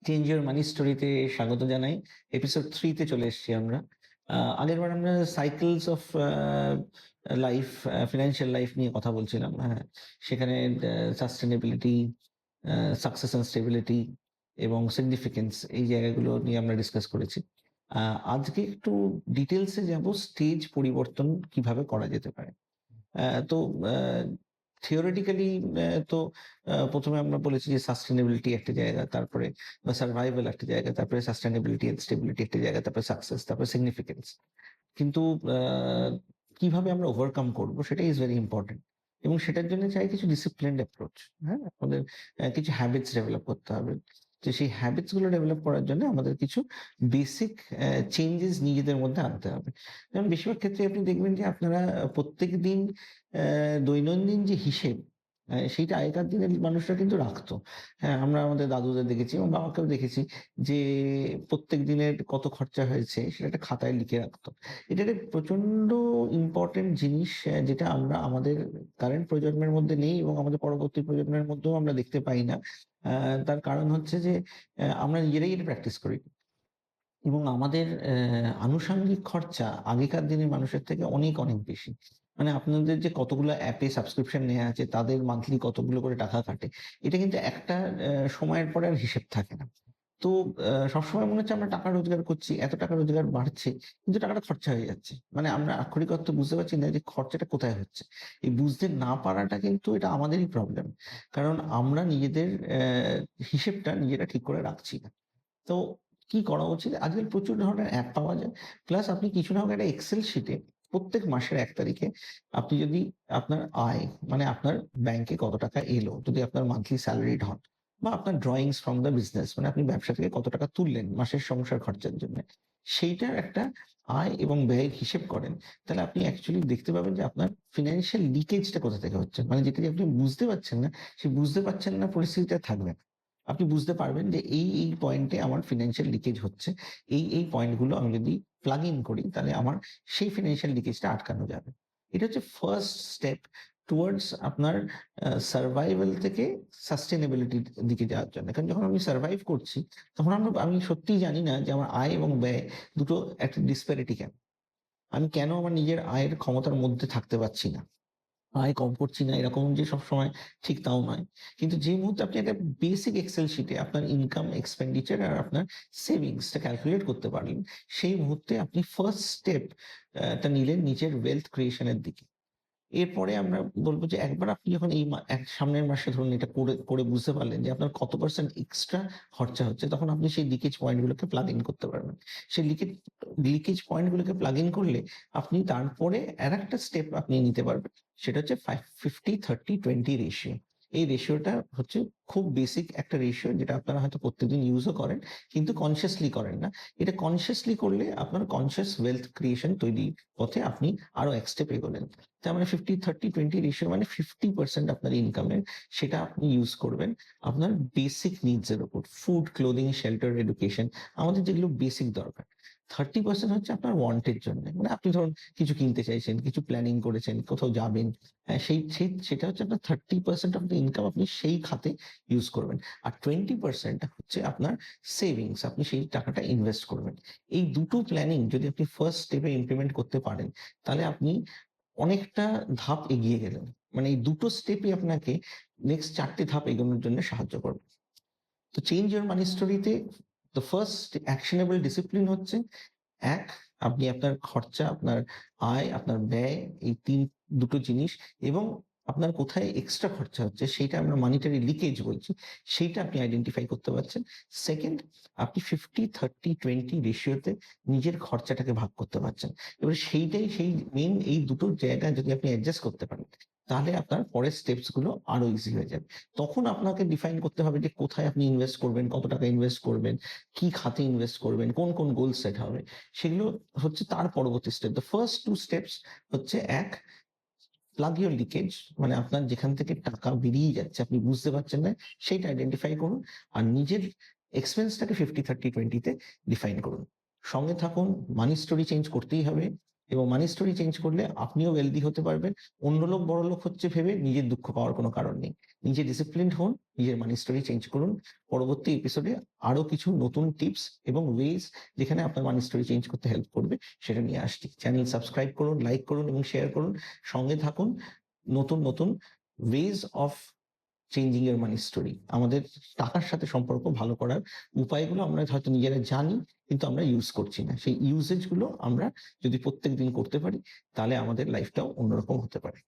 Change your মানি স্টোরিতে স্বাগত জানাই। এপিসোড 3 তে চলে এসেছি আমরা। আগেরবার আমরা cycles of life, financial life নিয়ে কথা বলছিলাম। হ্যাঁ, সেখানে সাস্টেনেবিলিটি, সাকসেস অ্যান্ড স্টেবিলিটি এবং সিগনিফিকেন্স এই জায়গাগুলো নিয়ে আমরা ডিসকাস করেছি। আজকে একটু ডিটেইলস এ যাব স্টেজ পরিবর্তন কিভাবে করা যেতে পারে। তো আ থিওরিটিক্যালি তো ১ম এ আমরা বলেছি যে সাস্টেনেবিলিটি একটা জায়গা, তারপরে সারভাইভাল একটা জায়গা, তারপরে সাস্টেনেবিলিটি এন্ড স্টেবিলিটি একটা জায়গা, তারপরে সাকসেস, তারপরে সিগনিফিকেন্স। কিন্তু আ কিভাবে আমরা ওভারকাম করব সেটাই ইস ভেরি ইম্পোর্টেন্ট। এবং সেটার জন্য চাই কিছু ডিসিপ্লিনড অ্যাপ্রোচ। হ্যাঁ? আমাদের কিছু হ্যাবিটস ডেভেলপ করতে হবে। তো সেই হ্যাবিটস গুলো ডেভেলপ করার জন্য আমাদের কিছু বেসিক চেঞ্জেস নিজেদের মধ্যে আনতে হবে। যেমন বেশিরভাগ ক্ষেত্রে আপনি দেখবেন যে আপনারা প্রত্যেকদিন দৈনন্দিন যে হিসেব, সেইটা আগেকার দিনের মানুষরা কিন্তু রাখতো। হ্যাঁ, আমরা আমাদের দাদুদের দেখেছি এবং বাবাকেও দেখেছি যে প্রত্যেক দিনের কত খরচা হয়েছে সেটা একটা খাতায় লিখে রাখতো। এটা একটা প্রচন্ড ইম্পোর্টেন্ট জিনিস, যেটা আমরা আমাদের কারেন্ট প্রজন্মের মধ্যে নেই এবং আমাদের পরবর্তী প্রজন্মের মধ্যেও আমরা দেখতে পাই না। তার কারণ হচ্ছে যে আমরা নিজেরাই এটা প্র্যাকটিস করি। এবং আমাদের আনুষঙ্গিক খরচা আগেকার দিনের মানুষের থেকে অনেক, অনেক বেশি। মানে আপনাদের যে কতগুলো অ্যাপে সাবস্ক্রিপশন নেয়া আছে, তাদের মান্থলি কতগুলো করে টাকা কাটে। এটা কিন্তু একটা সময়ের পরে আর হিসেব থাকে না। তো সবসময় মনে হচ্ছে আমরা টাকা রোজগার করছি, এত টাকা রোজগার বাড়ছে, কিন্তু টাকাটা খরচা হয়ে যাচ্ছে। মানে আমরা আক্ষরিক অর্থে বুঝতে পারছি না যে খরচাটা কোথায় হচ্ছে। এই বুঝতে না পারাটা কিন্তু এটা আমাদেরই প্রবলেম। কারণ আমরা নিজেদের হিসেবটা নিজেরা ঠিক করে রাখছি না। তো কি করা উচিত? আজকাল প্রচুর ধরনের অ্যাপ পাওয়া যায়। প্লাস আপনি কিছু না হোক একটা এক্সেল শিটে প্রত্যেক মাসের ১ তারিখে আপনি যদি আপনার আয়, মানে আপনার ব্যাংকে কত টাকা এলো, যদি আপনার মান্থলি সেলারিড হন বা আপনার ড্রয়িংস ফ্রম দ্য বিজনেস, মানে আপনি ব্যবসা থেকে কত টাকা তুললেন মাসের সংসার খরচার জন্য, সেইটার একটা আয় এবং ব্যয়ের হিসেব করেন, তাহলে আপনি অ্যাকচুয়ালি দেখতে পাবেন যে আপনার ফিন্যান্সিয়াল লিকেজটা কোথা থেকে হচ্ছে। মানে যেটা দিয়ে আপনি বুঝতে পারছেন না, সেই বুঝতে পারছেন না পরিস্থিতিটা থাকবে না। আপনি বুঝতে পারবেন যে এই পয়েন্টে আমার ফিন্যান্সিয়াল লিকেজ হচ্ছে। এই পয়েন্টগুলো আমি যদি প্লাগ ইন করি তাহলে আমার সেই ফিন্যান্সিয়াল লিকেজটা আটকানো যাবে। এটা হচ্ছে ফার্স্ট স্টেপ টুয়ার্ডস আপনার সারভাইভাল থেকে সাস্টেনেবিলিটির দিকে যাওয়ার জন্য। কারণ যখন আমি সারভাইভ করছি তখন আমি সত্যিই জানি না যে আমার আয় এবং ব্যয় দুটো একটা ডিসপ্যারিটি কেন? আমি কেন আমার নিজের আয়ের ক্ষমতার মধ্যে থাকতে পারছি না? আয় কম করছি না এরকম যে সবসময় ঠিক তাও নয়। কিন্তু যে মুহূর্তে আপনি একটা বেসিক এক্সেল শিটে আপনার ইনকাম, এক্সপেন্ডিচার আর আপনার সেভিংস টা ক্যালকুলেট করতে পারলেন, সেই মুহূর্তে আপনি ফার্স্ট স্টেপ টা নিলেন নিজের ওয়েলথ ক্রিয়েশন এর দিকে। এরপরে আমরা বলব যে একবার আপনি যখন এই সামনের মাসে ধরুন এটা করে বুঝতে পারলেন যে আপনার কত পার্সেন্ট এক্সট্রা খরচা হচ্ছে, তখন আপনি সেই লিকেজ পয়েন্ট গুলোকে প্লাগ ইন করতে পারবেন। সেই লিকেজ পয়েন্ট গুলোকে প্লাগ ইন করলে আপনি তারপরে আরেকটা স্টেপ আপনি নিতে পারবেন। সেটা হচ্ছে 50-30-20 রেশিও। এই রেশিওটা হচ্ছে খুব বেসিক একটা রেশিও, যেটা আপনারা হয়তো প্রত্যেকদিন ইউজও করেন কিন্তু কনসিয়াসলি করেন না। এটা কনসিয়াসলি করলে আপনার কনসিয়াস ওয়েলথ ক্রিয়েশন তৈরির পথে আপনি আরো এক স্টেপ এগোলেন। তার মানে 50-30-20 রেশিও মানে 50% আপনার ইনকামের সেটা আপনি ইউজ করবেন আপনার বেসিক নিডস এর উপর। ফুড, ক্লোদিং, শেল্টার, এডুকেশন, আমাদের যেগুলো বেসিক দরকার। 30% হচ্ছে আপনার ওয়ান্ট এর জন্য। মানে আপনি ধরুন কিছু কিনতে চাইছেন, কিছু প্ল্যানিং করেছেন, কোথাও যাবেন। সেটা হচ্ছে আপনার 30% অফ দ্যা ইনকাম আপনি সেই খাতে ইউজ করবেন। আর 20% হচ্ছে আপনার সেভিংস। আপনি সেই টাকাটা ইনভেস্ট করবেন। এই দুটো প্ল্যানিং যদি আপনি ফার্স্ট স্টেপে ইমপ্লিমেন্ট করতে পারেন, তাহলে আপনি অনেকটা ধাপ এগিয়ে গেলেন। মানে এই দুটো স্টেপই আপনাকে নেক্সট ৪ টে ধাপ এগোনোর জন্য সাহায্য করবে। তো চেঞ্জ ইওর মানি স্টোরিতে দ্যা ফার্স্ট অ্যাকশনেবল ডিসিপ্লিন হচ্ছে ১, আপনি আপনার খরচা, আপনার আয়, আপনার ব্যয়, এই দুটো জিনিস এবং আপনার কোথায় এক্সট্রা খরচা হচ্ছে সেইটা আমরা মনিটারি লিকেজ বলছি। সেইটা আপনি আইডেন্টিফাই করতে পারছেন। 2nd, আপনি 50-30-20 রেশিওতে নিজের খরচাটাকে ভাগ করতে পারছেন। এবার সেইটাই সেই মেইন, এই দুটো জায়গা যদি আপনি অ্যাডজাস্ট করতে পারেন, তাহলে আপনার পরের স্টেপস গুলো আরো ইজি হয়ে যাবে। তখন আপনাকে ডিফাইন করতে হবে যে কোথায় আপনি ইনভেস্ট করবেন, কত টাকা ইনভেস্ট করবেন, কি খাতে ইনভেস্ট করবেন, কোন গোল সেট হবে। সেগুলো হচ্ছে তার পরবর্তী স্টেপ। দ্যা ফার্স্ট 2 স্টেপস হচ্ছে ১, প্লাগ ইউর লিকেজ, মানে আপনার যেখান থেকে টাকা বেরিয়ে যাচ্ছে আপনি বুঝতে পারছেন না, সেইটা আইডেন্টিফাই করুন। আর নিজের এক্সপেন্সটাকে 50-30-20 তে ডিফাইন করুন। সঙ্গে থাকুন, মানি স্টোরি চেঞ্জ করতেই হবে। এবং মানি স্টোরি চেঞ্জ করলে আপনিও ওয়েলদি হতে পারবেন। অন্য লোক বড়লোক হচ্ছে ভেবে নিজের দুঃখ পাওয়ার কোনো কারণ নেই। নিজে ডিসিপ্লিনড হন, নিজের মানি স্টোরি চেঞ্জ করুন। পরবর্তী এপিসোডে আরো কিছু নতুন টিপস এবং ওয়েজ যেখানে আপনার মানি স্টোরি চেঞ্জ করতে হেল্প করবে সেটা নিয়ে আসছি। চ্যানেল সাবস্ক্রাইব করুন, লাইক করুন এবং শেয়ার করুন। সঙ্গে থাকুন। নতুন ways of changing your money story. আমাদের টাকার সাথে সম্পর্ক ভালো করার উপায়গুলো আমরা হয়তো নিজেরা জানি, কিন্তু আমরা ইউজ করছি না। সেই ইউসেজ গুলো আমরা যদি প্রত্যেকদিন করতে পারি, তাহলে আমাদের লাইফটাও অন্যরকম হতে পারে।